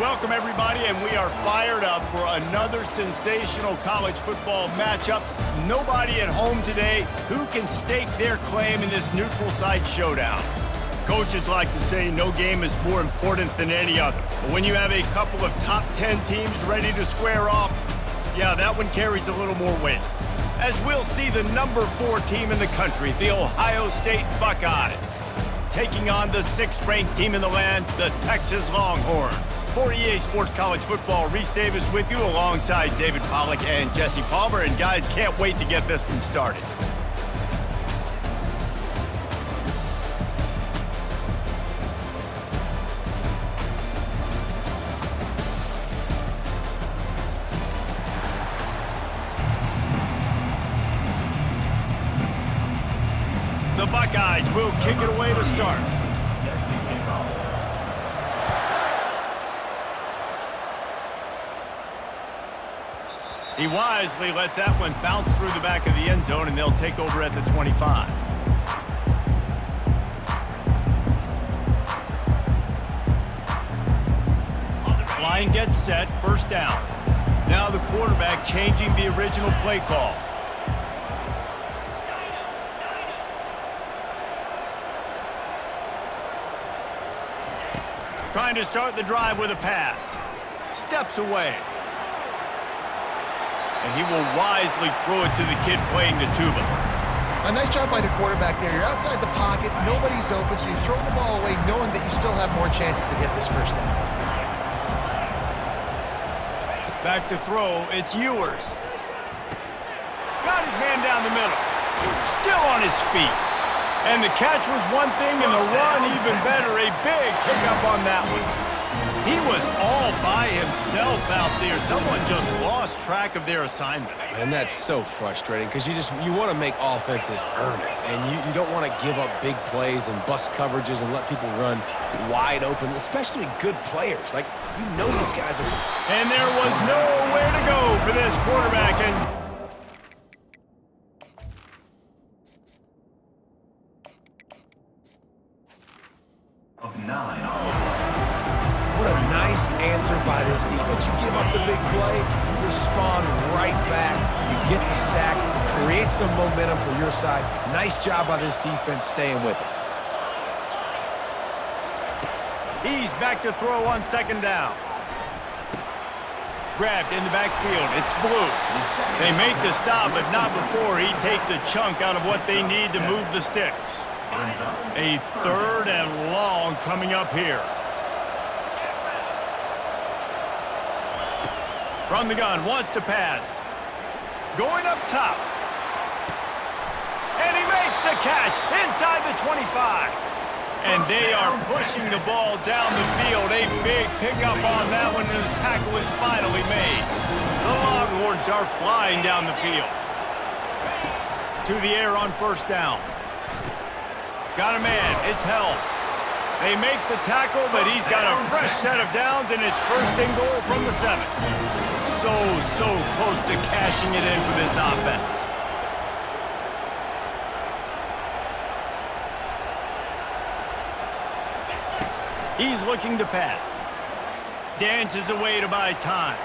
Welcome, everybody, and we are fired up for another sensational college football matchup. Nobody at home today who can stake their claim in this neutral site showdown. Coaches like to say no game is more important than any other. But when you have a couple of top 10 teams ready to square off, yeah, that one carries a little more weight. As we'll see the number 4 team in the country, the Ohio State Buckeyes, taking on the 6th-ranked team in the land, the Texas Longhorns. For EA Sports College Football, Reese Davis with you alongside David Pollack and Jesse Palmer. And guys, can't wait to get this one started. The Buckeyes will kick it away to start. He wisely lets that one bounce through the back of the end zone, and they'll take over at the 25. Line gets set, first down. Now the quarterback changing the original play call. Trying to start the drive with a pass. Steps away. And he will wisely throw it to the kid playing the tuba. A nice job by the quarterback there. You're outside the pocket, nobody's open, so you throw the ball away knowing that you still have more chances to get this first down. Back to throw, it's Ewers. Got his man down the middle. Still on his feet. And the catch was one thing, and the run even better. A big pickup on that one. He was all by himself out there. Someone just lost track of their assignment. And that's so frustrating because you want to make offenses earn it. And you don't want to give up big plays and bust coverages and let people run wide open, especially good players. Like, you know these guys are... And there was nowhere to go for this quarterback. And what a nice answer by this defense. You give up the big play, you respond right back, you get the sack, create some momentum for your side. Nice job by this defense staying with it. He's back to throw on second down. Grabbed in the backfield. It's Blue. They make the stop, but not before he takes a chunk out of what they need to move the sticks. A 3rd and long coming up here. From the gun, wants to pass. Going up top. And he makes the catch inside the 25. And they are pushing the ball down the field. A big pickup on that one, and the tackle is finally made. The Longhorns are flying down the field. To the air on first down. Got a man, it's held. They make the tackle, but he's got a fresh set of downs, and it's 1st and goal from the 7. So close to cashing it in for this offense. He's looking to pass. Dances away to buy time.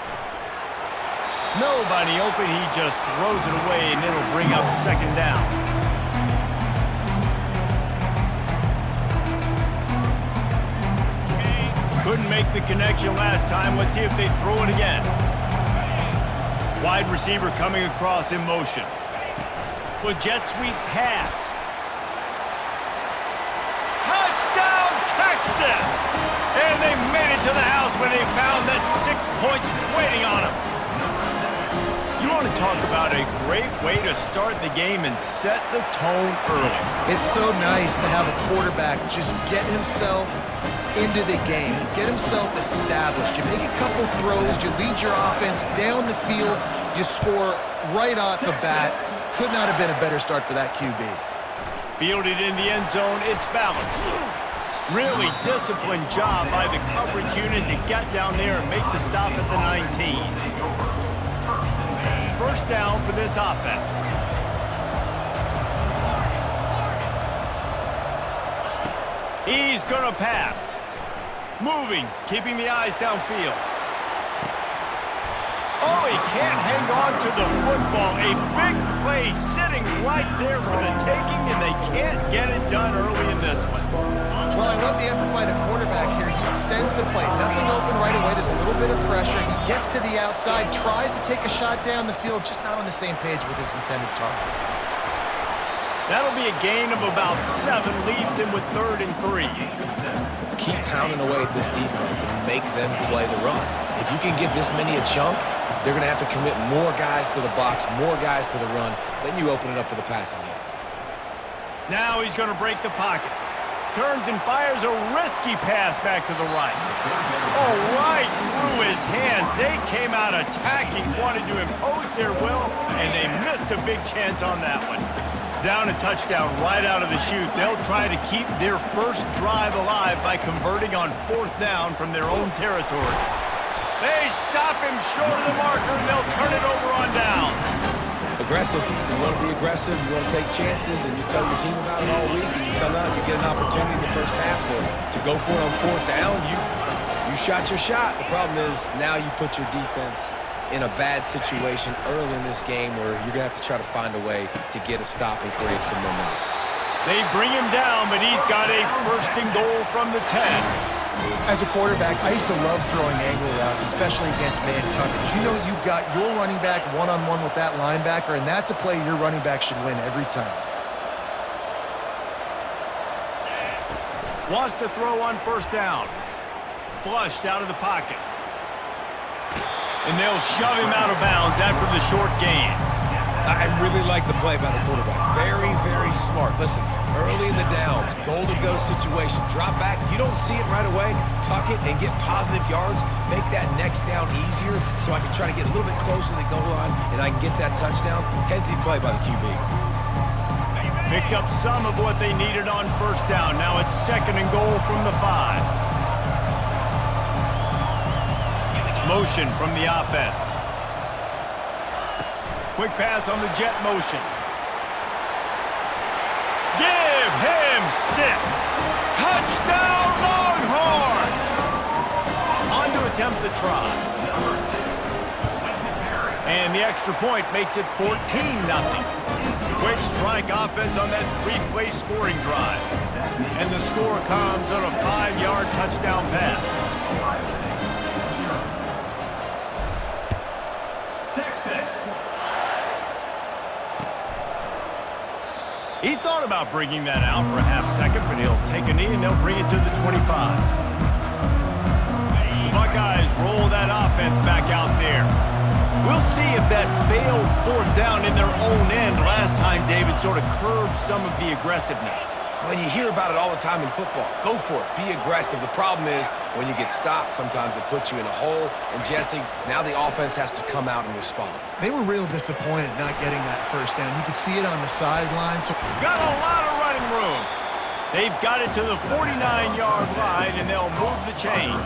Nobody open, he just throws it away, and it'll bring up second down. Couldn't make the connection last time. Let's see if they throw it again. Wide receiver coming across in motion. With jet sweep pass. Touchdown, Texas! And they made it to the house when they found that 6 points waiting on them. You want to talk about a great way to start the game and set the tone early. It's so nice to have a quarterback just get himself into the game, get himself established. You make a couple throws, you lead your offense down the field, you score right off the bat. Could not have been a better start for that QB. Fielded in the end zone, it's Ballard. Really disciplined job by the coverage unit to get down there and make the stop at the 19. First down for this offense. He's going to pass. Moving, keeping the eyes downfield. Oh, he can't hang on to the football. A big play sitting right there for the taking, and they can't get it done early in this one. Well, I love the effort by the quarterback here. He extends the play. Nothing open right away. There's a little bit of pressure. He gets to the outside, tries to take a shot down the field, just not on the same page with his intended target. That'll be a gain of about 7, leaves him with 3rd and 3. Keep pounding away at this defense and make them play the run. If you can get this many a chunk, they're going to have to commit more guys to the box, more guys to the run. Then you open it up for the passing game. Now he's going to break the pocket. Turns and fires a risky pass back to the right. Oh, right through his hands. They came out attacking, wanted to impose their will, and they missed a big chance on that one. Down a touchdown right out of the chute. They'll try to keep their first drive alive by converting on 4th down from their own territory. They stop him short of the marker, and they'll turn it over on down. Aggressive. You want to be aggressive. You want to take chances, and you tell your team about it all week, and you come out, you get an opportunity in the first half to go for it on 4th down. You shot your shot. The problem is now you put your defense in a bad situation early in this game where you're going to have to try to find a way to get a stop and create some momentum. They bring him down, but he's got a 1st and goal from the 10. As a quarterback, I used to love throwing angle routes, especially against man coverage. You know you've got your running back one-on-one with that linebacker, and that's a play your running back should win every time. Wants to throw on 1st down. Flushed out of the pocket. And they'll shove him out of bounds after the short gain. I really like the play by the quarterback. Very, very smart. Listen, early in the downs, goal-to-go situation. Drop back. You don't see it right away. Tuck it and get positive yards. Make that next down easier so I can try to get a little bit closer to the goal line and I can get that touchdown. Headsy play by the QB. Picked up some of what they needed on 1st down. Now it's 2nd and goal from the 5. Motion from the offense. Quick pass on the jet motion. Give him 6. Touchdown Longhorns! On to attempt the try. And the extra point makes it 14-0. Quick strike offense on that 3-play scoring drive. And the score comes on a 5-yard touchdown pass. He thought about bringing that out for a half-second, but he'll take a knee and they'll bring it to the 25. The Buckeyes roll that offense back out there. We'll see if that failed 4th down in their own end last time David sort of curbed some of the aggressiveness. Well, you hear about it all the time in football. Go for it. Be aggressive. The problem is when you get stopped, sometimes it puts you in a hole. And, Jesse, now the offense has to come out and respond. They were real disappointed not getting that 1st down. You could see it on the sideline. So got a lot of running room. They've got it to the 49-yard line, and they'll move the chains.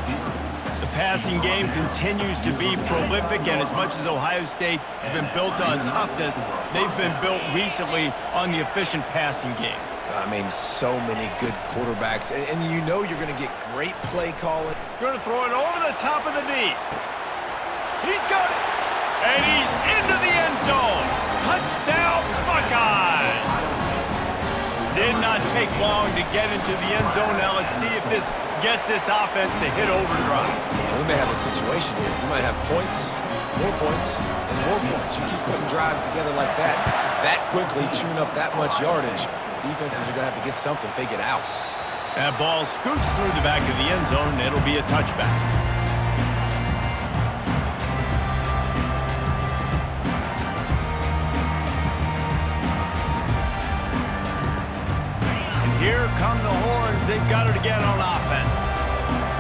The passing game continues to be prolific, and as much as Ohio State has been built on toughness, they've been built recently on the efficient passing game. I mean, so many good quarterbacks, and you know you're going to get great play calling. Going to throw it over the top of the knee. He's got it, and he's into the end zone. Touchdown, Buckeyes! Did not take long to get into the end zone. Now let's see if this gets this offense to hit overdrive. And we may have a situation here. You might have points, and more points. You keep putting drives together like that quickly, chewing up that much yardage. Defenses are going to have to get something figured out. That ball scoots through the back of the end zone, and it'll be a touchback. And here come the Horns. They've got it again on offense.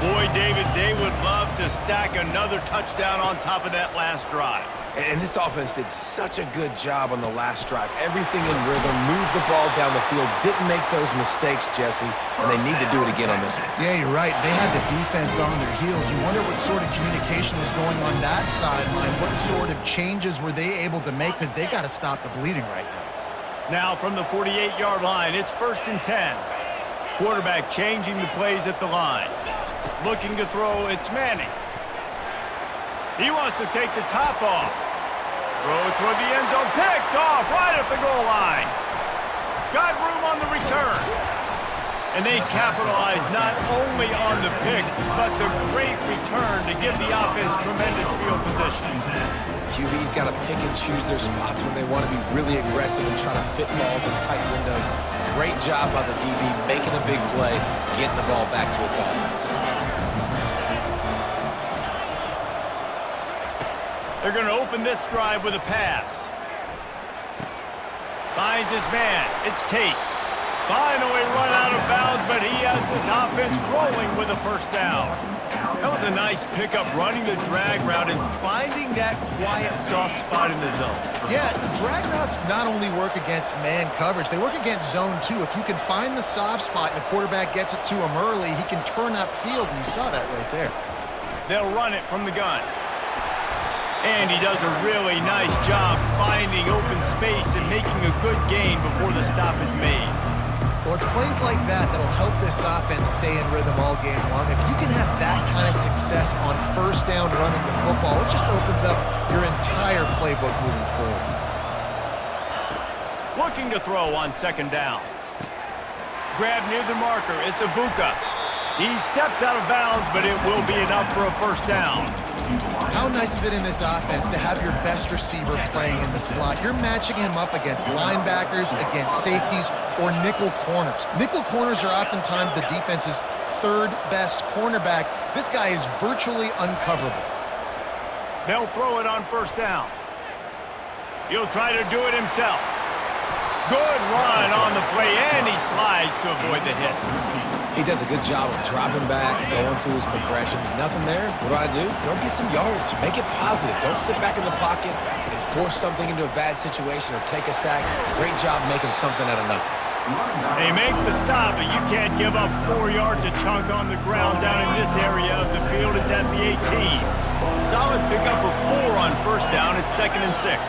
Boy, David, they would love to stack another touchdown on top of that last drive. And this offense did such a good job on the last drive. Everything in rhythm, moved the ball down the field, didn't make those mistakes, Jesse, and they need to do it again on this one. Yeah, you're right. They had the defense on their heels. You wonder what sort of communication was going on that sideline. What sort of changes were they able to make? Because they got to stop the bleeding right now. Now from the 48-yard line, it's 1st and 10. Quarterback changing the plays at the line. Looking to throw, it's Manning. He wants to take the top off. Throw toward the end zone, picked off right at the goal line. Got room on the return. And they capitalize not only on the pick, but the great return to give the offense tremendous field position. QB's got to pick and choose their spots when they want to be really aggressive and try to fit balls in tight windows. Great job by the DB making a big play, getting the ball back to its offense. They're going to open this drive with a pass. Finds his man. It's Tate. Finally run out of bounds, but he has this offense rolling with a first down. That was a nice pickup, running the drag route and finding that quiet, soft spot in the zone. Yeah, drag routes not only work against man coverage, they work against zone too. If you can find the soft spot and the quarterback gets it to him early, he can turn upfield, and you saw that right there. They'll run it from the gun. And he does a really nice job finding open space and making a good gain before the stop is made. Well, it's plays like that that'll help this offense stay in rhythm all game long. If you can have that kind of success on first down running the football, it just opens up your entire playbook moving forward. Looking to throw on second down. Grab near the marker. It's Ibuka. He steps out of bounds, but it will be enough for a first down. How nice is it in this offense to have your best receiver playing in the slot? You're matching him up against linebackers, against safeties, or nickel corners. Nickel corners are oftentimes the defense's third best cornerback. This guy is virtually uncoverable. They'll throw it on first down. He'll try to do it himself. Good run on the play, and he slides to avoid the hit. He does a good job of dropping back, going through his progressions. Nothing there. What do? Go get some yardage. Make it positive. Don't sit back in the pocket and force something into a bad situation or take a sack. Great job making something out of nothing. They make the stop, but you can't give up 4 yards a chunk on the ground down in this area of the field. It's at the 18. Solid pickup of 4 on first down. It's 2nd and 6.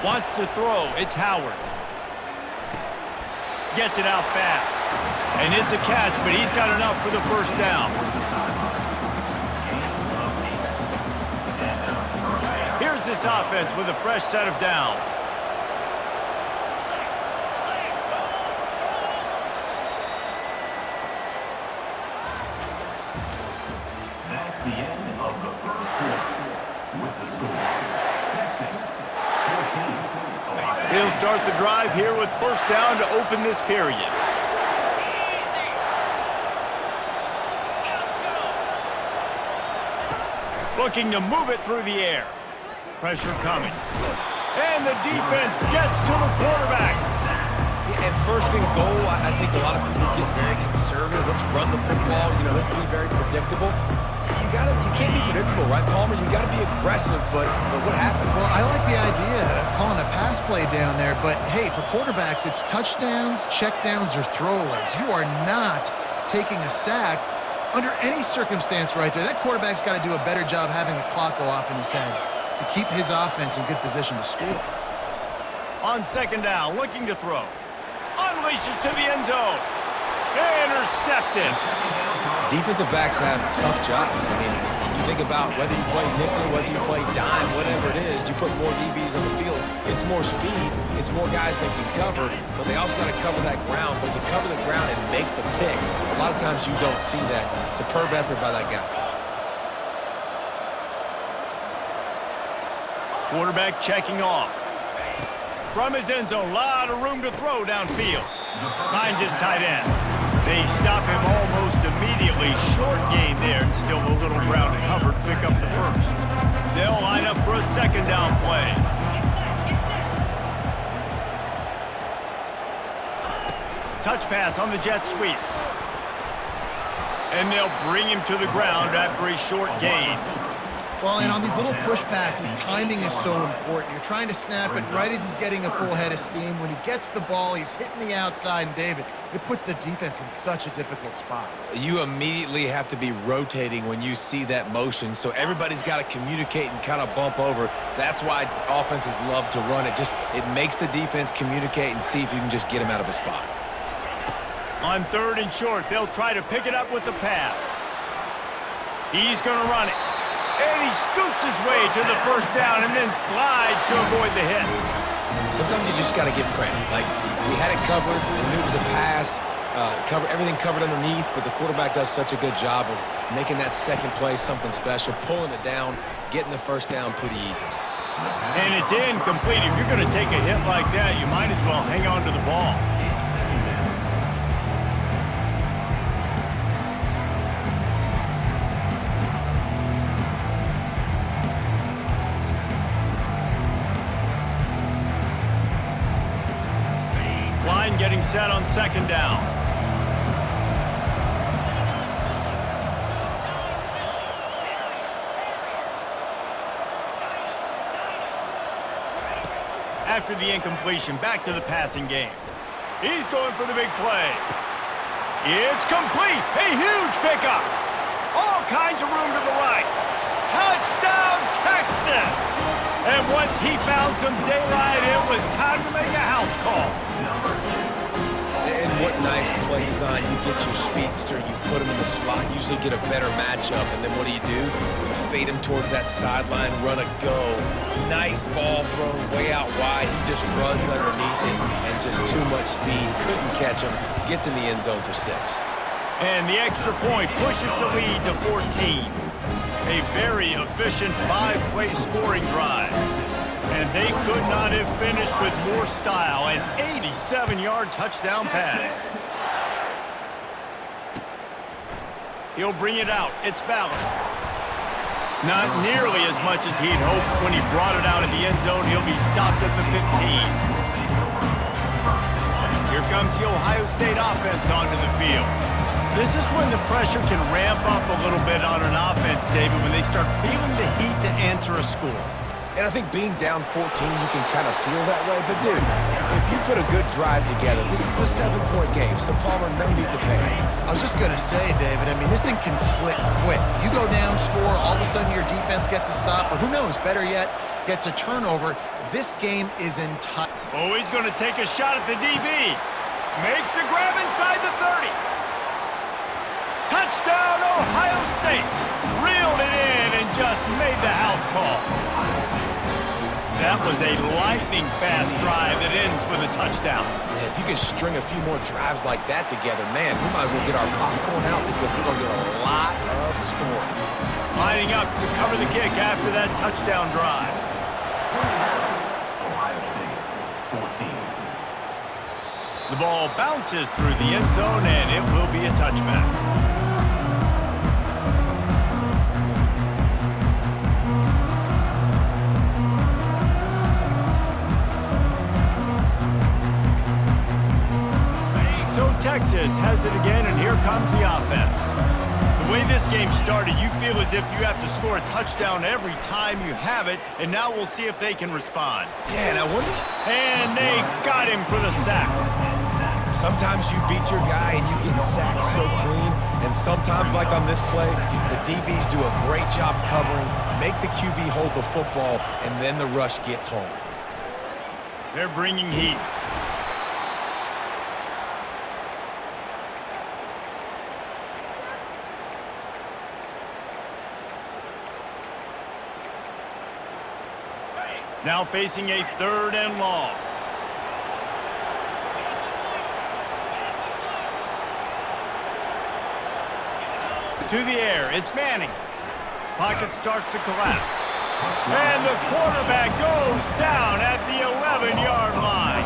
Wants to throw. It's Howard. Gets it out fast. And it's a catch, but he's got enough for the first down. Here's this offense with a fresh set of downs. That's the end of the first quarter with the score Texas 14. He'll start the drive here with first down to open this period. Looking to move it through the air. Pressure coming. And the defense gets to the quarterback. And first and goal, I think a lot of people get very conservative. Let's run the football. You know, let's be very predictable. You can't be predictable, right, Palmer? You got to be aggressive, but what happened? Well, I like the idea of calling a pass play down there, but hey, for quarterbacks, it's touchdowns, checkdowns, or throwaways. You are not taking a sack under any circumstance right there. That quarterback's got to do a better job having the clock go off in his head to keep his offense in good position to score. On second down, looking to throw. Unleashes to the end zone. Intercepted. Defensive backs have tough jobs. I mean, you think about whether you play nickel, whether you play dime, whatever it is, you put more DBs on the field. It's more speed. It's more guys that can cover, but they also got to cover that ground. But to cover the ground and make the pick, a lot of times you don't see that. Superb effort by that guy. Quarterback checking off. From his end zone, a lot of room to throw downfield. Finds his tight end. They stop him almost immediately. Short gain there, and still a little ground to cover to pick up the first. They'll line up for a second down play. Touch pass on the jet sweep. And they'll bring him to the ground after a short gain. Well, and on these little push passes, timing is so important. You're trying to snap it right as he's getting a full head of steam. When he gets the ball, he's hitting the outside, and David, it puts the defense in such a difficult spot. You immediately have to be rotating when you see that motion, so everybody's got to communicate and kind of bump over. That's why offenses love to run it. It makes the defense communicate and see if you can just get him out of a spot. On 3rd and short, they'll try to pick it up with the pass. He's going to run it. And he scoots his way to the first down and then slides to avoid the hit. Sometimes you just got to give credit. Like, we had it covered. We knew it was a pass. Everything covered underneath, but the quarterback does such a good job of making that second play something special, pulling it down, getting the first down pretty easy. And it's incomplete. If you're going to take a hit like that, you might as well hang on to the ball. Line getting set on 2nd down. After the incompletion, back to the passing game. He's going for the big play. It's complete. A huge pickup. All kinds of room to the right. Touchdown, Texas! And once he found some daylight, it was time to make a house call. And what nice play design. You get your speedster, you put him in the slot, usually get a better matchup, and then what do? You fade him towards that sideline, run a go. Nice ball thrown way out wide. He just runs underneath it, and just too much speed. Couldn't catch him. Gets in the end zone for 6. And the extra point pushes the lead to 14. A very efficient 5-play scoring drive. And they could not have finished with more style. An 87-yard touchdown pass. He'll bring it out. It's Ballard. Not nearly as much as he'd hoped when he brought it out of the end zone. He'll be stopped at the 15. Here comes the Ohio State offense onto the field. This is when the pressure can ramp up a little bit on an offense, David, when they start feeling the heat to answer a score. And I think being down 14, you can kind of feel that way. But, dude, if you put a good drive together, this is a 7-point game, so Palmer, no need to panic. I was just going to say, David, I mean, this thing can flip quick. You go down, score, all of a sudden your defense gets a stop, or who knows, better yet, gets a turnover. This game is in tight. Oh, he's going to take a shot at the DB. Makes the grab inside the 30. Touchdown, Ohio State. Reeled it in and just made the house call. That was a lightning-fast drive that ends with a touchdown. Yeah, if you can string a few more drives like that together, man, we might as well get our popcorn out because we're going to get a lot of scoring. Lining up to cover the kick after that touchdown drive. Ohio State, 14. The ball bounces through the end zone, and it will be a touchback. So Texas has it again, and here comes the offense. The way this game started, you feel as if you have to score a touchdown every time you have it, and now we'll see if they can respond. Yeah, and I wonder... And they got him for the sack. Sometimes you beat your guy and you get sacked so clean, and sometimes, like on this play, the DBs do a great job covering, make the QB hold the football, and then the rush gets home. They're bringing heat. Now facing a 3rd and long. To the air, it's Manning. Pocket starts to collapse. And the quarterback goes down at the 11-yard line.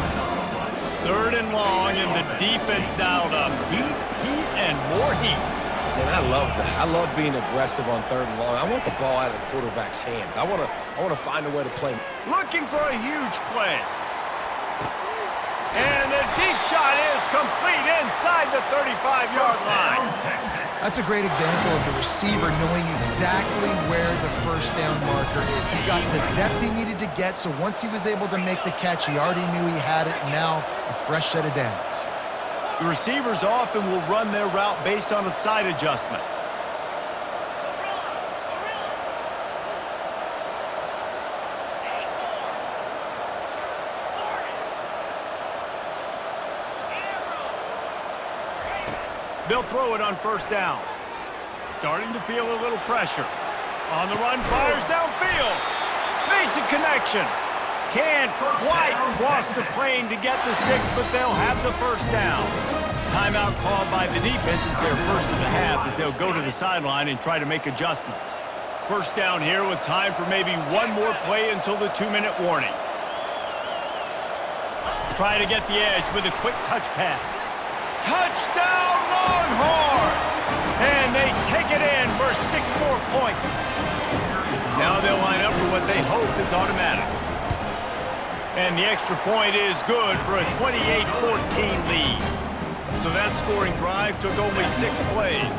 3rd and long, and the defense dialed up. Heat, and more heat. And I love that. I love being aggressive on 3rd and long. I want the ball out of the quarterback's hands. I want to find a way to play. Looking for a huge play. And the deep shot is complete inside the 35-yard line. Texas. That's a great example of the receiver knowing exactly where the first down marker is. He got the depth he needed to get, so once he was able to make the catch, he already knew he had it. Now a fresh set of downs. The receivers often will run their route based on a side adjustment. They'll throw it on first down. Starting to feel a little pressure. On the run, fires downfield. Makes a connection. Can't quite cross the plane to get the 6, but they'll have the first down. Timeout called by the defense is their first of the half as they'll go to the sideline and try to make adjustments. First down here with time for maybe one more play until the 2-minute warning. Try to get the edge with a quick touch pass. Touchdown Longhorns! And they take it in for 6 more points. Now they'll line up for what they hope is automatic. And the extra point is good for a 28-14 lead. So that scoring drive took only 6 plays.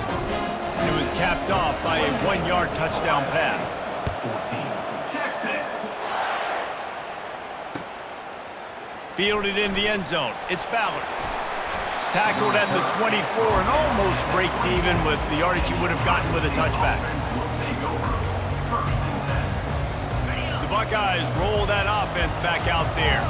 It was capped off by a 1-yard touchdown pass. 14, Texas. Fielded in the end zone. It's Ballard. Tackled at the 24 and almost breaks even with the yardage he would have gotten with a touchback. The Buckeyes roll that offense back out there.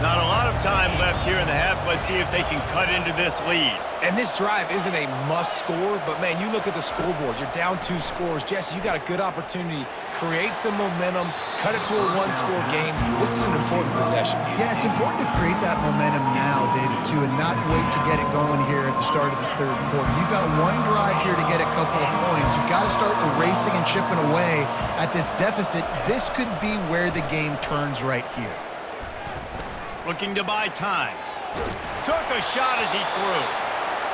Not a lot of time left here in the half. Let's see if they can cut into this lead. And this drive isn't a must score, but man, you look at the scoreboard. You're down 2 scores. Jesse, you got a good opportunity. Create some momentum. Cut it to a 1-score game. This is an important possession. Yeah, it's important to create that momentum now, David, too, and not wait to get it going here at the start of the 3rd quarter. You've got one drive here to get a couple of points. You've got to start erasing and chipping away at this deficit. This could be where the game turns right here. Looking to buy time. Took a shot as he threw.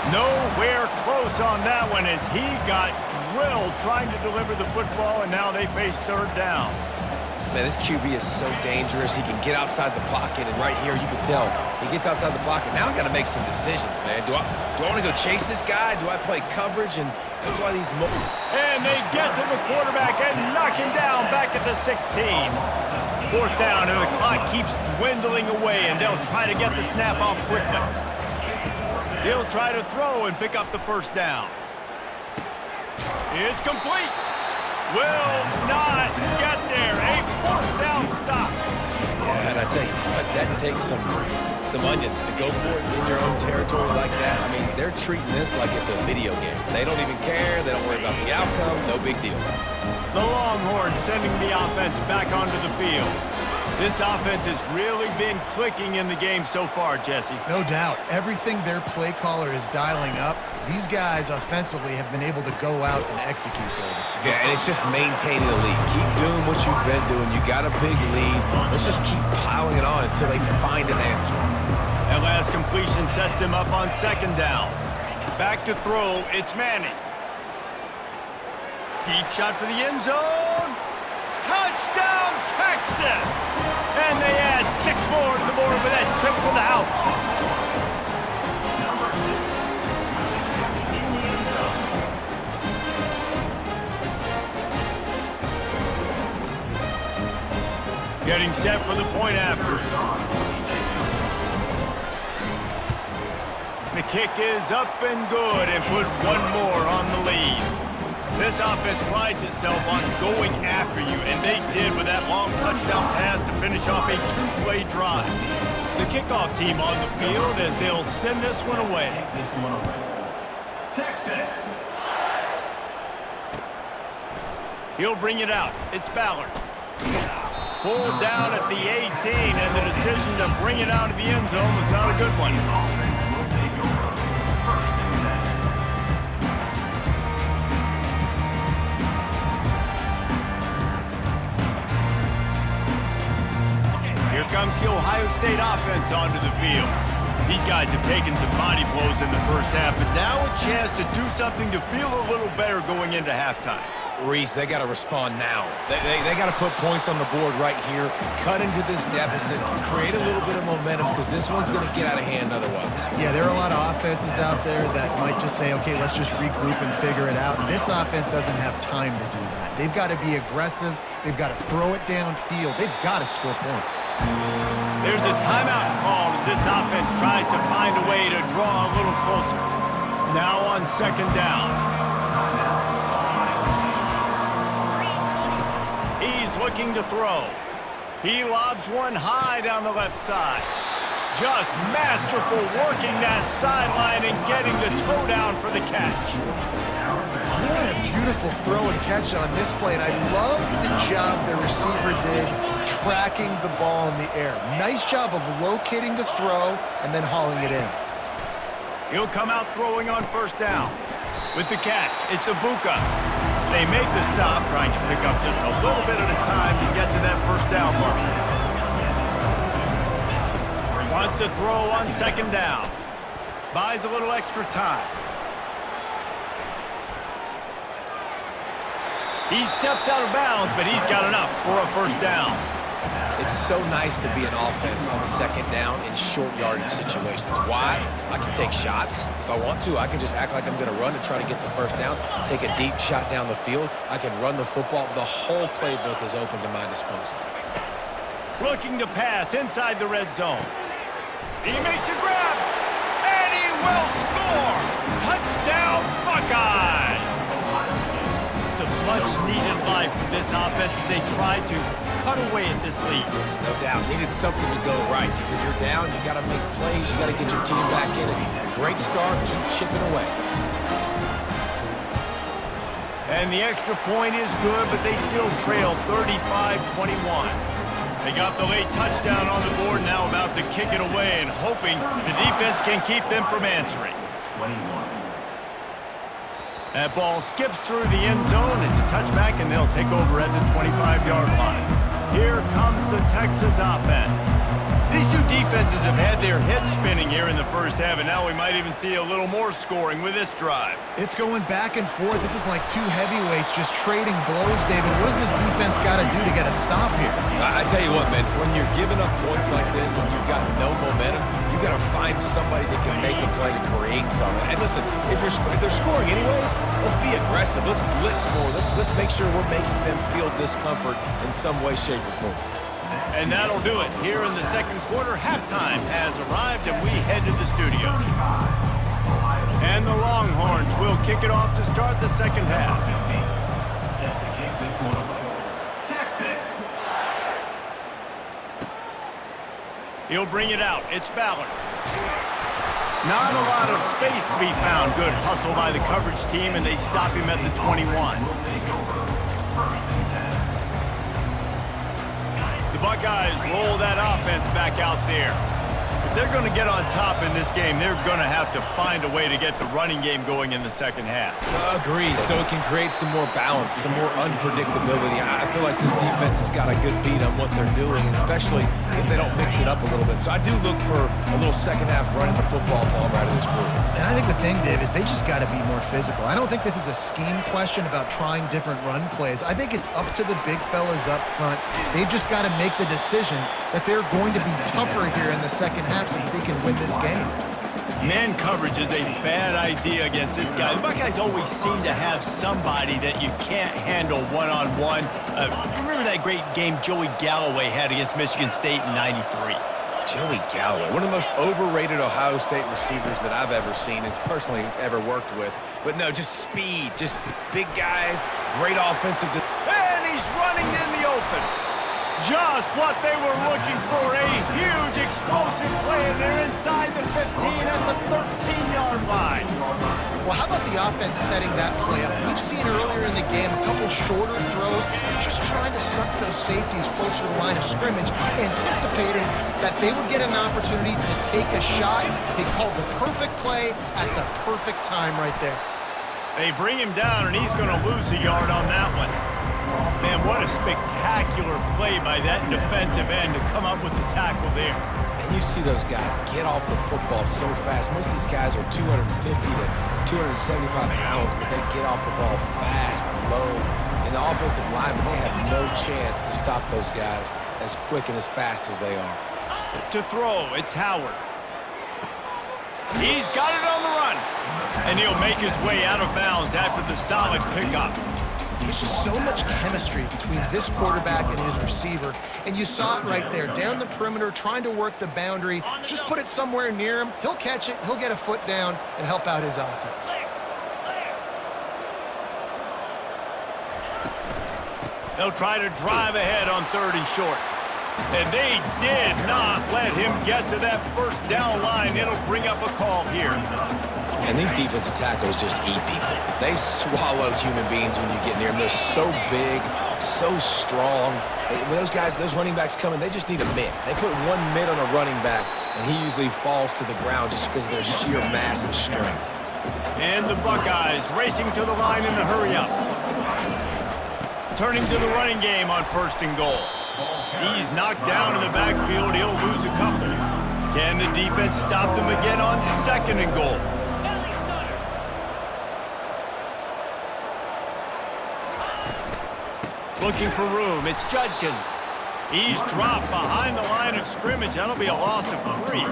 Nowhere close on that one as he got drilled trying to deliver the football, and now they face 3rd down. Man, this QB is so dangerous. He can get outside the pocket, and right here you can tell he gets outside the pocket. Now I got to make some decisions, man. Do I want to go chase this guy? Do I play coverage? And that's why these And they get to the quarterback and knock him down back at the 16. 4th down, and the clock keeps dwindling away, and they'll try to get the snap off quickly. He'll try to throw and pick up the first down. It's complete. Will not get there. A 4th down stop. Yeah, and I tell you what, that takes some onions to go for it in your own territory like that. I mean, they're treating this like it's a video game. They don't even care. They don't worry about the outcome. No big deal. The Longhorns sending the offense back onto the field. This offense has really been clicking in the game so far, Jesse. No doubt. Everything their play caller is dialing up, these guys offensively have been able to go out and execute, David. Yeah, and it's just maintaining the lead. Keep doing what you've been doing. You got a big lead. Let's just keep piling it on until they find an answer. That last completion sets them up on 2nd down. Back to throw, it's Manning. Deep shot for the end zone. Touchdown, Texas! And they add 6 more to the board with that trip to the house. Getting set for the point after. The kick is up and good and put 1 more on the lead. This offense prides itself on going after you, and they did with that long touchdown pass to finish off a 2-play drive. The kickoff team on the field as they'll send this one away. Texas. He'll bring it out. It's Ballard. Pulled down at the 18, and the decision to bring it out of the end zone was not a good one. Here comes the Ohio State offense onto the field. These guys have taken some body blows in the first half, but now a chance to do something to feel a little better going into halftime. Reese, they got to respond now. They got to put points on the board right here, cut into this deficit, create a little bit of momentum because this one's going to get out of hand otherwise. Yeah, there are a lot of offenses out there that might just say, okay, let's just regroup and figure it out. This offense doesn't have time to do that. They've got to be aggressive. They've got to throw it downfield. They've got to score points. There's a timeout called as this offense tries to find a way to draw a little closer. Now on second down. He's looking to throw. He lobs one high down the left side. Just masterful working that sideline and getting the toe down for the catch. What a beautiful throw and catch on this play, and I love the job the receiver did tracking the ball in the air. Nice job of locating the throw and then hauling it in. He'll come out throwing on first down. With the catch, it's Ibuka. They make the stop, trying to pick up just a little bit at a time to get to that first down mark. Wants to throw on second down. Buys a little extra time. He steps out of bounds, but he's got enough for a first down. It's so nice to be an offense on second down in short yardage situations. Why? I can take shots. If I want to, I can just act like I'm going to run and try to get the first down, take a deep shot down the field. I can run the football. The whole playbook is open to my disposal. Looking to pass inside the red zone. He makes a grab, and he will score! Touchdown, Buckeyes! It's a much-needed life for this offense as they try to cut away at this lead. No doubt. Needed something to go right. When you're down, you got to make plays. You got to get your team back in it. Great start. Keep chipping away. And the extra point is good, but they still trail 35-21. They got the late touchdown on the board, now about to kick it away and hoping the defense can keep them from answering. 21. That ball skips through the end zone. It's a touchback, and they'll take over at the 25-yard line. Here comes the Texas offense. These two defenses have had their heads spinning here in the first half, and now we might even see a little more scoring with this drive. It's going back and forth. This is like two heavyweights just trading blows, David. What does this defense got to do to get a stop here? I tell you what, man, when you're giving up points like this and you've got no momentum, you got to find somebody that can make a play to create something. And listen, if they're scoring anyways, let's be aggressive. Let's blitz more. Let's make sure we're making them feel discomfort in some way, shape, or form. And that'll do it. Here in the second quarter, halftime has arrived, and we head to the studio. And the Longhorns will kick it off to start the second half. Set to kick this one away. Texas. He'll bring it out. It's Ballard. Not a lot of space to be found. Good hustle by the coverage team, and they stop him at the 21. Will take over. First and 10. The Buckeyes roll that offense back out there. If they're going to get on top in this game, they're going to have to find a way to get the running game going in the second half. Agree, so it can create some more balance, some more unpredictability. I feel like this defense has got a good beat on what they're doing, especially if they don't mix it up a little bit. So I do look for a little second half running the football ball right of this group. And I think the thing, Dave, is they just got to be more physical. I don't think this is a scheme question about trying different run plays. I think it's up to the big fellas up front. They've just got to make the decision that they're going to be tougher here in the second half so that they can win this game. Man coverage is a bad idea against this guy. The Buckeyes always seem to have somebody that you can't handle one-on-one. Remember that great game Joey Galloway had against Michigan State in '93? Joey Galloway, one of the most overrated Ohio State receivers that I've ever seen and personally ever worked with. But no, just speed, just big guys, great offensive. And he's running in the open. Just what they were looking for, a huge explosive play, and they're inside the 15 at the 13-yard line. Well, how about the offense setting that play up? We've seen earlier in the game a couple shorter throws, just trying to suck those safeties closer to the line of scrimmage, anticipating that they would get an opportunity to take a shot. They called the perfect play at the perfect time right there. They bring him down, and he's going to lose a yard on that one. Man, what a spectacular play by that defensive end to come up with the tackle there. And you see those guys get off the football so fast. Most of these guys are 250 to 275 pounds, but they get off the ball fast, low. And the offensive linemen, they have no chance to stop those guys as quick and as fast as they are. To throw, it's Howard. He's got it on the run. And he'll make his way out of bounds after the solid pickup. There's just so much chemistry between this quarterback and his receiver, and you saw it right there, down the perimeter, trying to work the boundary. Just put it somewhere near him. He'll catch it, he'll get a foot down, and help out his offense. They'll try to drive ahead on 3rd and short. And they did not let him get to that first down line. It'll bring up a call here. And these defensive tackles just eat people. They swallow human beings when you get near them. They're so big, so strong. When those guys, those running backs come in, they just need a mitt. They put one mitt on a running back, and he usually falls to the ground just because of their sheer mass and strength. And the Buckeyes racing to the line in a hurry-up. Turning to the running game on 1st and goal. He's knocked down in the backfield. He'll lose a couple. Can the defense stop them again on 2nd and goal? Looking for room. It's Judkins. He's dropped behind the line of scrimmage. That'll be a loss of 3.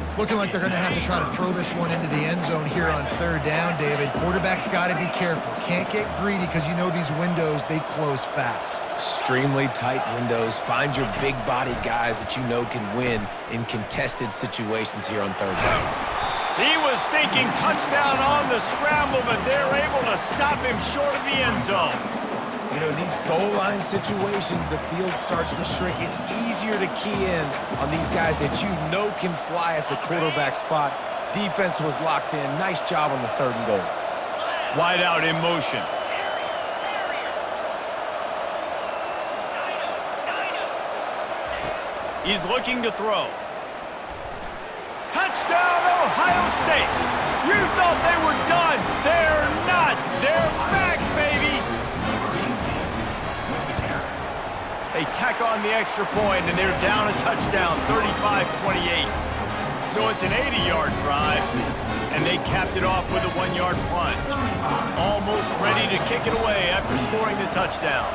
It's looking like they're going to have to try to throw this one into the end zone here on 3rd down, David. Quarterback's got to be careful. Can't get greedy because you know these windows, they close fast. Extremely tight windows. Find your big body guys that you know can win in contested situations here on 3rd down. He was thinking touchdown on the scramble, but they're able to stop him short of the end zone. You know, in these goal line situations, the field starts to shrink. It's easier to key in on these guys that you know can fly at the quarterback spot. Defense was locked in. Nice job on the 3rd and goal. Wide out in motion. He's looking to throw. Touchdown, Ohio State! You thought they were done. They're not. They're back, baby! They tack on the extra point, and they're down a touchdown, 35-28. So it's an 80-yard drive, and they capped it off with a 1-yard punt. Almost ready to kick it away after scoring the touchdown.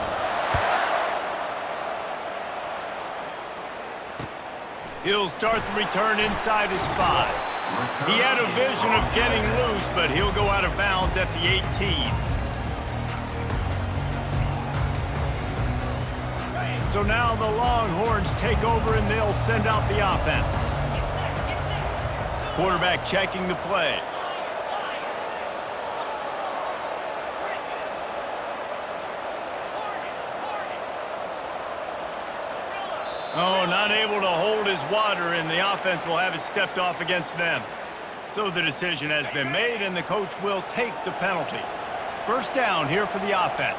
He'll start the return inside his 5. He had a vision of getting loose, but he'll go out of bounds at the 18. So now the Longhorns take over and they'll send out the offense. Quarterback checking the play. Oh, not able to hold his water, and the offense will have it stepped off against them. So the decision has been made, and the coach will take the penalty. 1st down here for the offense.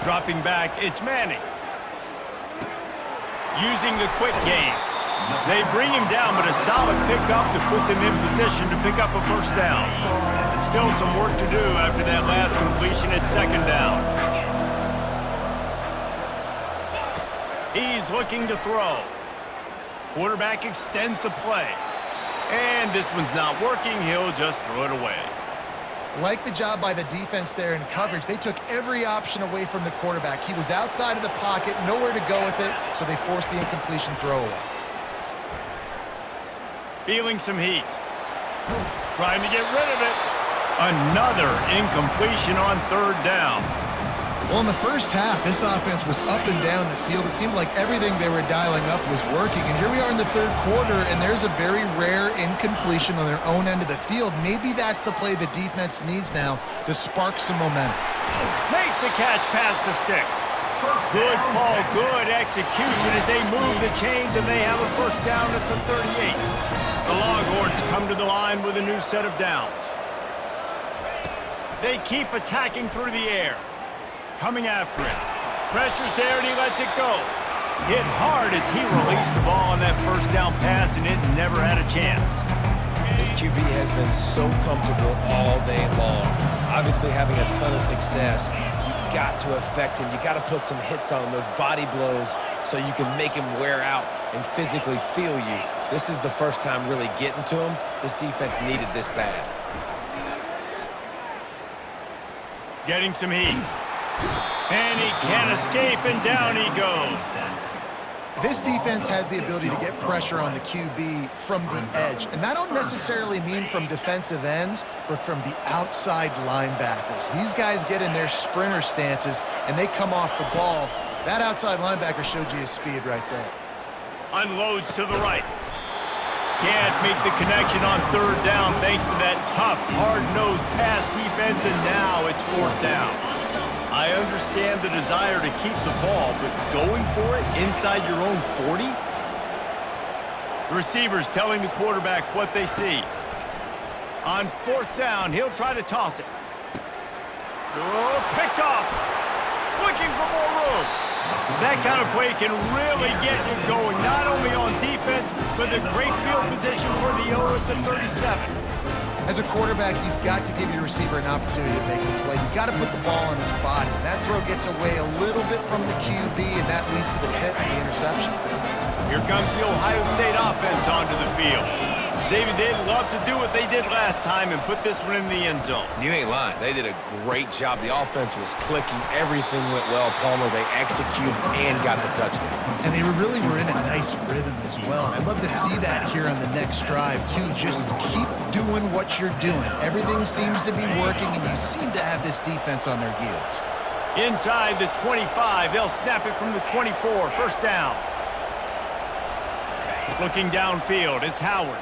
Dropping back, it's Manning. Using the quick game. They bring him down, but a solid pickup to put them in position to pick up a 1st down. Still some work to do after that last completion at 2nd down. He's looking to throw. Quarterback extends the play. And this one's not working. He'll just throw it away. Like the job by the defense there in coverage. They took every option away from the quarterback. He was outside of the pocket, nowhere to go with it, so they forced the incompletion throwaway. Feeling some heat. Trying to get rid of it. Another incompletion on 3rd down. Well, in the first half, this offense was up and down the field. It seemed like everything they were dialing up was working. And here we are in the 3rd quarter, and there's a very rare incompletion on their own end of the field. Maybe that's the play the defense needs now to spark some momentum. Makes the catch past the sticks. Good call, good execution as they move the chains, and they have a 1st down at the 38. The Longhorns come to the line with a new set of downs. They keep attacking through the air. Coming after him. Pressure's there, and he lets it go. Hit hard as he released the ball on that first down pass, and it never had a chance. This QB has been so comfortable all day long. Obviously having a ton of success. You've got to affect him. You got to put some hits on him, those body blows, so you can make him wear out and physically feel you. This is the first time really getting to him. This defense needed this bad. Getting some heat. And he can't escape, and down he goes. This defense has the ability to get pressure on the QB from the edge. And I don't necessarily mean from defensive ends, but from the outside linebackers. These guys get in their sprinter stances, and they come off the ball. That outside linebacker showed you his speed right there. Unloads to the right. Can't make the connection on third down thanks to that tough, hard-nosed pass defense, and now it's fourth down. I understand the desire to keep the ball, but going for it inside your own 40? The receiver's telling the quarterback what they see. On fourth down, he'll try to toss it. Oh, picked off. Looking for more room. That kind of play can really get you going, not only on defense, but a great field position for the O at the 37. As a quarterback, you've got to give your receiver an opportunity to make the play. You've got to put the ball on his body. That throw gets away a little bit from the QB, and that leads to the tip and the interception. Here comes the Ohio State offense onto the field. David, they'd love to do what they did last time and put this one in the end zone. You ain't lying. They did a great job. The offense was clicking. Everything went well, Palmer. They executed and got the touchdown. And they really were in a nice rhythm as well. And I'd love to see that here on the next drive, too. Just keep doing what you're doing. Everything seems to be working, and you seem to have this defense on their heels. Inside the 25, they'll snap it from the 24. First down. Looking downfield, it's Howard.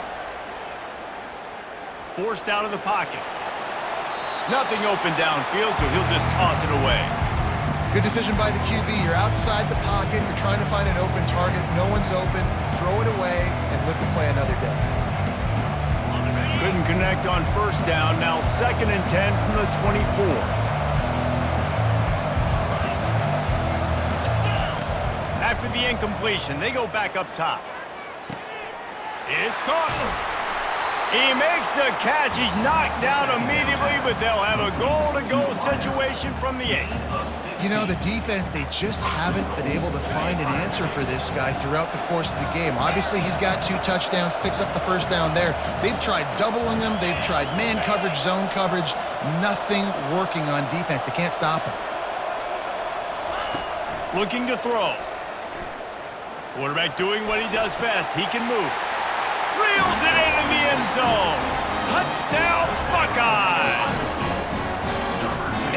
Forced out of the pocket. Nothing open downfield, so he'll just toss it away. Good decision by the QB. You're outside the pocket. You're trying to find an open target. No one's open. Throw it away and live to play another day. Couldn't connect on first down. Now 2nd and 10 from the 24. After the incompletion, they go back up top. It's caught. He makes the catch. He's knocked down immediately, but they'll have a goal-to-go situation from the 8. You know, the defense, they just haven't been able to find an answer for this guy throughout the course of the game. Obviously, he's got 2 touchdowns, picks up the first down there. They've tried doubling him. They've tried man coverage, zone coverage. Nothing working on defense. They can't stop him. Looking to throw. Quarterback doing what he does best. He can move. Reels it into the end zone. Touchdown, Buckeyes!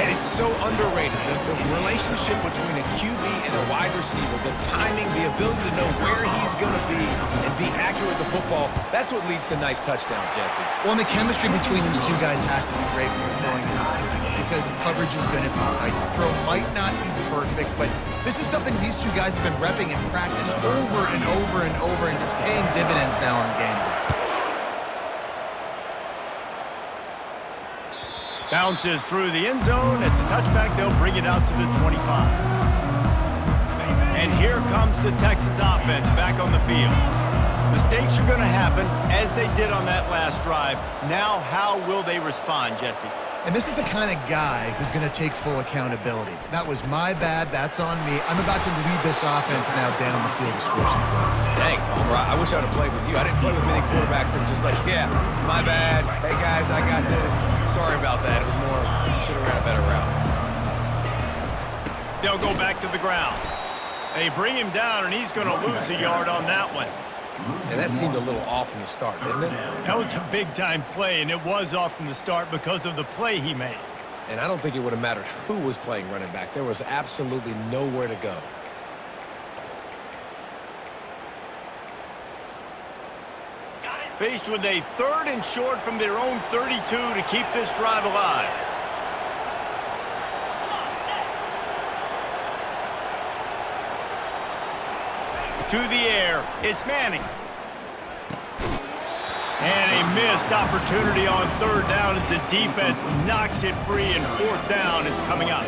And it's so underrated. The relationship between a QB and a wide receiver, the timing, the ability to know where he's going to be and be accurate with the football, that's what leads to nice touchdowns, Jesse. Well, and the chemistry between these two guys has to be great when you're throwing because coverage is going to be tight. The throw might not be perfect, but this is something these two guys have been repping in practice over and over and over, and it's paying dividends now on game day. Bounces through the end zone. It's a touchback. They'll bring it out to the 25. And here comes the Texas offense back on the field. Mistakes are going to happen, as they did on that last drive. Now, how will they respond, Jesse? And this is the kind of guy who's going to take full accountability. That was my bad. That's on me. I'm about to lead this offense now down the field to score some points. Dang, Palmer, I wish I would have played with you. I didn't play with many quarterbacks that were just like, yeah, my bad. Hey, guys, I got this. Sorry about that. It was more, you should have ran a better route. They'll go back to the ground. They bring him down, and he's going to lose a yard on that one. And that seemed a little off from the start, didn't it? That was a big-time play, and it was off from the start because of the play he made. And I don't think it would have mattered who was playing running back. There was absolutely nowhere to go. Faced with a 3rd and short from their own 32 to keep this drive alive. To the air, it's Manning. And a missed opportunity on 3rd down as the defense knocks it free, and 4th down is coming up.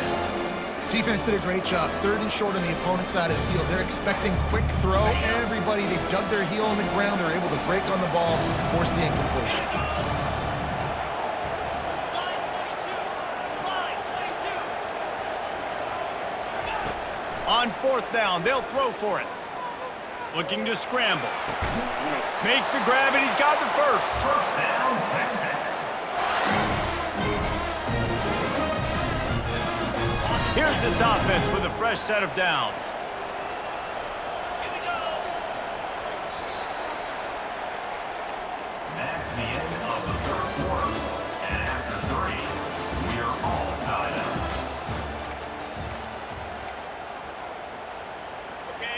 Defense did a great job. 3rd and short on the opponent's side of the field. They're expecting quick throw. Everybody, they dug their heel on the ground. They're able to break on the ball and force the incompletion. On 4th down, they'll throw for it. Looking to scramble. Makes the grab, and he's got the first. First down, Texas. Here's this offense with a fresh set of downs. That's the end of the 3rd quarter. And after 3, we are all tied up.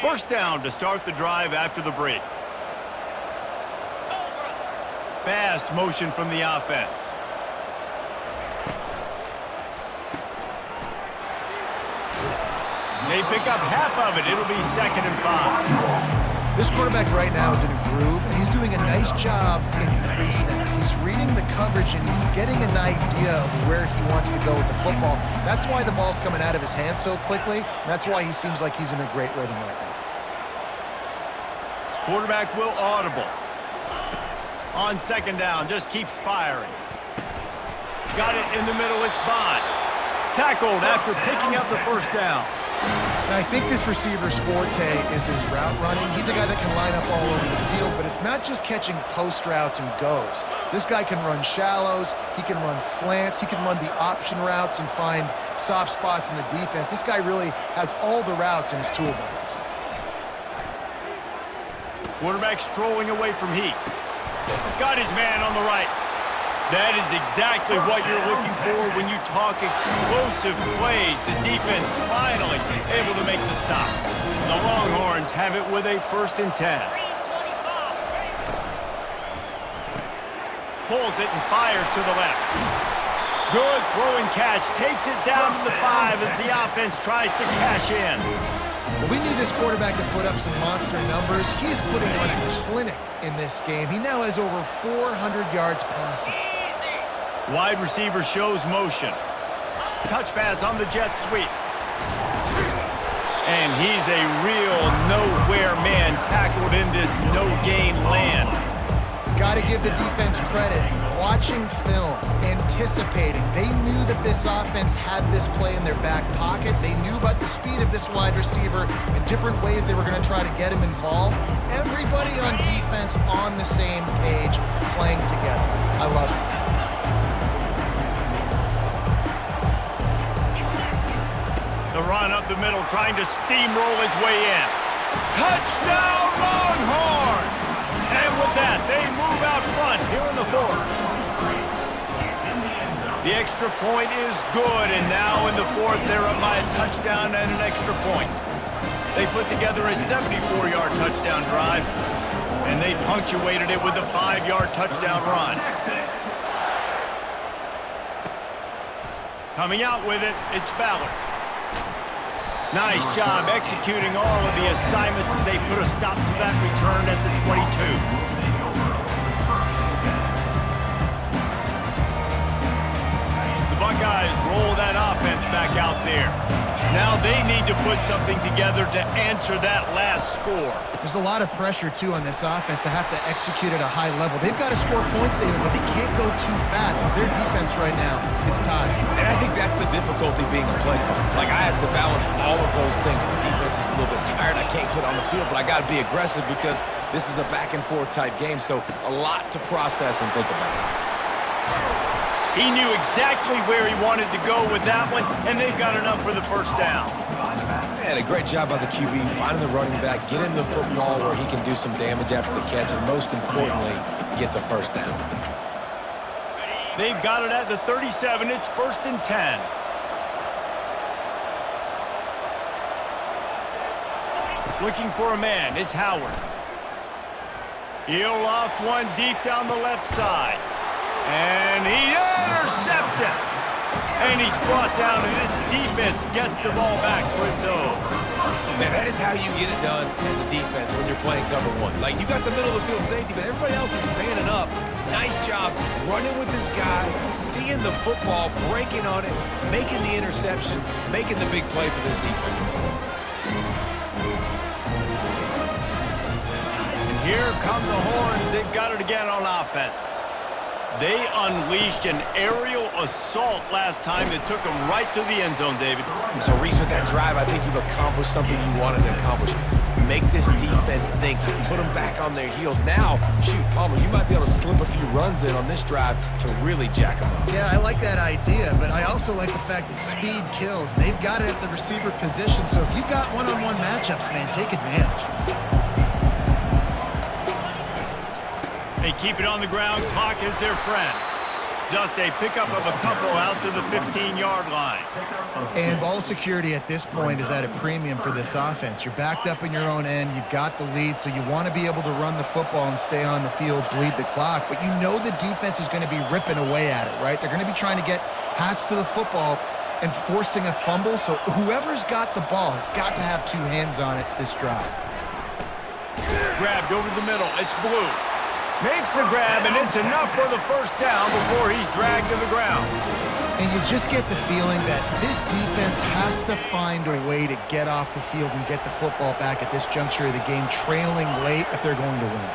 First down to start the drive after the break. Fast motion from the offense. They pick up half of it. It'll be 2nd and 5. This quarterback right now is in a groove, and he's doing a nice job in pre-snap. He's reading the coverage, and he's getting an idea of where he wants to go with the football. That's why the ball's coming out of his hands so quickly, and that's why he seems like he's in a great rhythm right now. Quarterback will audible. On 2nd down, just keeps firing. Got it in the middle, it's Bond. Tackled after picking up the first down. And I think this receiver's forte is his route running. He's a guy that can line up all over the field, but it's not just catching post routes and goes. This guy can run shallows, he can run slants, he can run the option routes and find soft spots in the defense. This guy really has all the routes in his toolbox. Quarterback strolling away from Heat. Got his man on the right. That is exactly what you're looking for when you talk explosive plays. The defense finally able to make the stop. The Longhorns have it with a 1st and 10. Pulls it and fires to the left. Good throw and catch. Takes it down to the 5 as the offense tries to cash in. Well, we need this quarterback to put up some monster numbers. He's putting on a clinic in this game. He now has over 400 yards passing. Wide receiver shows motion. Touch pass on the jet sweep. And he's a real nowhere man tackled in this no-gain land. Got to give the defense credit. Watching film, anticipating. They knew that this offense had this play in their back pocket. They knew about the speed of this wide receiver and different ways they were going to try to get him involved. Everybody on defense on the same page, playing together. I love it. The run up the middle, trying to steamroll his way in. Touchdown, Longhorns! And with that, they move out front here in the 4th. The extra point is good, and now in the 4th, they're up by a touchdown and an extra point. They put together a 74-yard touchdown drive, and they punctuated it with a 5-yard touchdown run. Coming out with it, it's Ballard. Nice job executing all of the assignments as they put a stop to that return at the 22. The Buckeyes roll that offense back out there. Now they need to put something together to answer that last score. There's a lot of pressure, too, on this offense to have to execute at a high level. They've got to score points, David, but they can't go too fast because their defense right now is tied. And I think that's the difficulty being a play caller. Like, I have to balance all of those things. My defense is a little bit tired. I can't put on the field, but I got to be aggressive because this is a back-and-forth type game, so a lot to process and think about. He knew exactly where he wanted to go with that one, and they've got enough for the first down. And a great job by the QB, finding the running back, getting the football where he can do some damage after the catch, and most importantly, get the first down. They've got it at the 37. It's 1st and 10. Looking for a man. It's Howard. He'll loft one deep down the left side. And he intercepts it. And he's brought down, and this defense gets the ball back for its own. Man, that is how you get it done as a defense when you're playing cover 1. Like, you got the middle of the field safety, but everybody else is manning up Nice job running with this guy, seeing the football, breaking on it, making the interception, making the big play for this defense. And here come the horns. They've got it again on offense. They unleashed an aerial assault last time that took them right to the end zone, David. So, Reese, with that drive, I think you've accomplished something you wanted to accomplish. Make this defense think, put them back on their heels. Now, shoot, Palmer, you might be able to slip a few runs in on this drive to really jack them up. Yeah, I like that idea, but I also like the fact that speed kills. They've got it at the receiver position, so if you've got one-on-one matchups, man, take advantage. They keep it on the ground. Clock is their friend. Just a pickup of a couple out to the 15-yard line. And ball security at this point is at a premium for this offense. You're backed up in your own end. You've got the lead, so you want to be able to run the football and stay on the field, bleed the clock. But you know the defense is going to be ripping away at it, right? They're going to be trying to get hats to the football and forcing a fumble. So whoever's got the ball has got to have two hands on it this drive. Grabbed over the middle. It's Blue. Makes the grab, and it's enough for the first down before he's dragged to the ground. And you just get the feeling that this defense has to find a way to get off the field and get the football back at this juncture of the game, trailing late if they're going to win.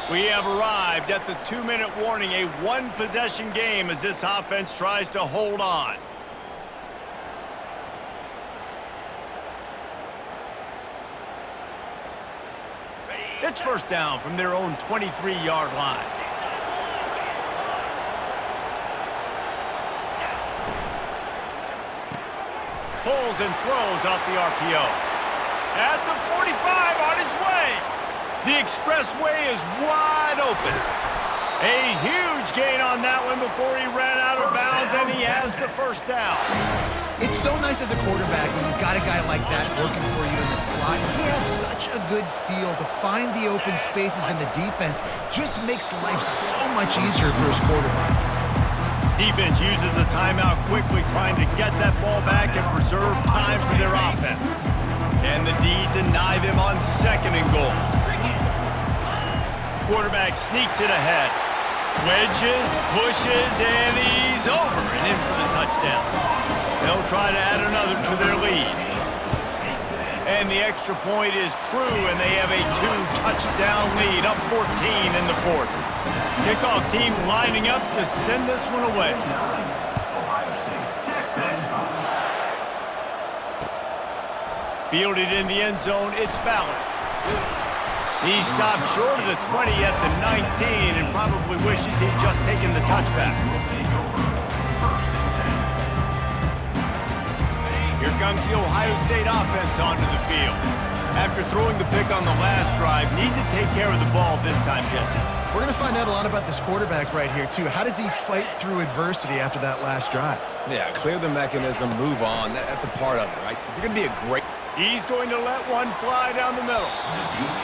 We have arrived at the 2-minute warning, a one-possession game as this offense tries to hold on. It's first down from their own 23-yard line. Pulls and throws off the RPO. At the 45, on his way. The expressway is wide open. A huge gain on that one before he ran out of bounds, and he has the first down. It's so nice as a quarterback when you've got a guy like that working for you in the slot. He has such a good feel to find the open spaces in the defense. Just makes life so much easier for his quarterback. Defense uses a timeout quickly, trying to get that ball back and preserve time for their offense. Can the D deny them on 2nd and goal? Quarterback sneaks it ahead. Wedges, pushes, and he's over and in for the touchdown. They'll try to add another to their lead. And the extra point is true, and they have a 2-touchdown lead, up 14 in the 4th. Kickoff team lining up to send this one away. Fielded in the end zone, it's Ballard. He stopped short of the 20 at the 19 and probably wishes he'd just taken the touchback. Here comes the Ohio State offense onto the field. After throwing the pick on the last drive, need to take care of the ball this time, Jesse. We're going to find out a lot about this quarterback right here, too. How does he fight through adversity after that last drive? Yeah, clear the mechanism, move on. That's a part of it, right? If you're going to be a great... He's going to let one fly down the middle.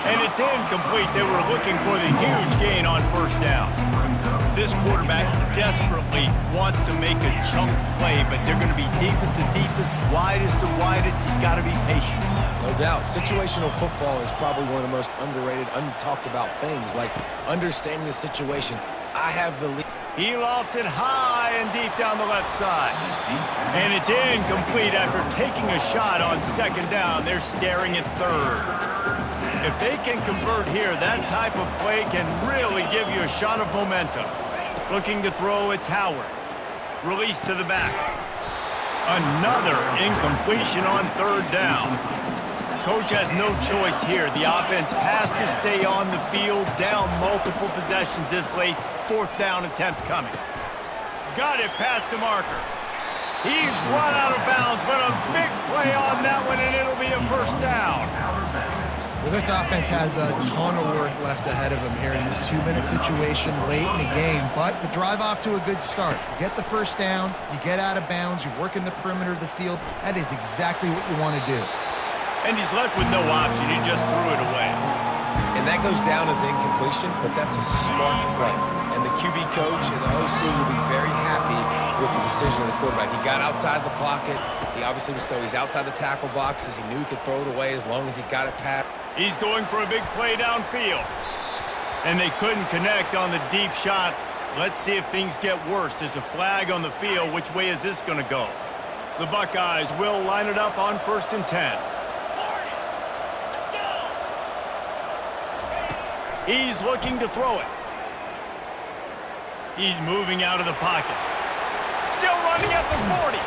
And it's incomplete. They were looking for the huge gain on first down. This quarterback desperately wants to make a chunk play, but they're going to be deepest to deepest, widest to widest. He's got to be patient. No doubt. Situational football is probably one of the most underrated, untalked about things, like understanding the situation. I have the lead. He lofts it high and deep down the left side. And it's incomplete after taking a shot on 2nd down. They're staring at 3rd. If they can convert here, that type of play can really give you a shot of momentum. Looking to throw, it's Howard. Release to the back. Another incompletion on 3rd down. Coach has no choice here. The offense has to stay on the field, down multiple possessions this late. 4th down attempt coming. Got it past the marker. He's run out of bounds, but a big play on that one, and it'll be a first down. Well, this offense has a ton of work left ahead of them here in this 2-minute situation late in the game, but the drive off to a good start. You get the first down, you get out of bounds, you work in the perimeter of the field. That is exactly what you want to do. And he's left with no option. He just threw it away. And that goes down as incompletion, but that's a smart play. And the QB coach and the OC will be very happy with the decision of the quarterback. He got outside the pocket. He obviously was he's outside the tackle boxes. He knew he could throw it away as long as he got it past. He's going for a big play downfield. And they couldn't connect on the deep shot. Let's see if things get worse. There's a flag on the field. Which way is this going to go? The Buckeyes will line it up on 1st and 10. He's looking to throw it. He's moving out of the pocket. Still running at the 40.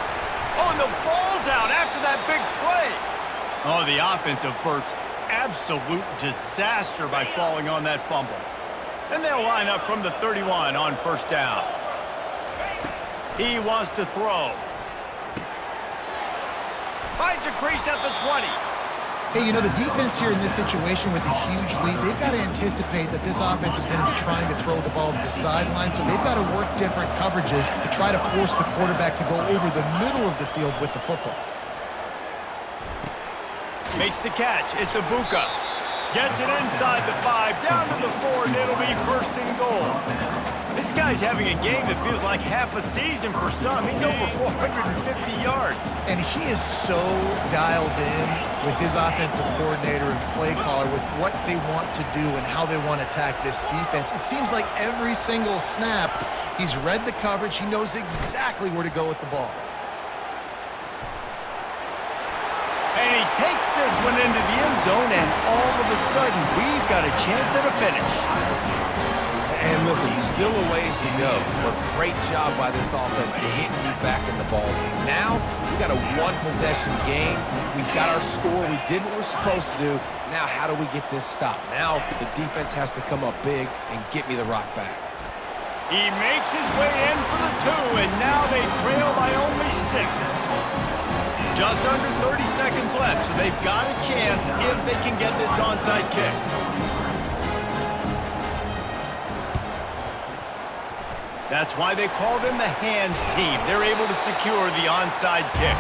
Oh, and the ball's out after that big play. Oh, the offense averts absolute disaster by falling on that fumble. And they'll line up from the 31 on 1st down. He wants to throw. Finds a crease at the 20. Hey, you know, the defense here in this situation with a huge lead, they've got to anticipate that this offense is going to be trying to throw the ball to the sideline, so they've got to work different coverages to try to force the quarterback to go over the middle of the field with the football. Makes the catch. It's Ibuka. Gets it inside the 5, down to the 4, and it'll be 1st and goal. This guy's having a game that feels like half a season for some. He's over 450 yards. And he is so dialed in with his offensive coordinator and play caller with what they want to do and how they want to attack this defense. It seems like every single snap, he's read the coverage. He knows exactly where to go with the ball. And he takes this one into the end zone, and all of a sudden, we've got a chance at a finish. And listen, still a ways to go, but great job by this offense getting you back in the ball game. Now, we got a one-possession game. We've got our score. We did what we're supposed to do. Now, how do we get this stopped? Now, the defense has to come up big and get me the rock back. He makes his way in for the 2, and now they trail by only 6. Just under 30 seconds left, so they've got a chance if they can get this onside kick. That's why they call them the hands team. They're able to secure the onside kick.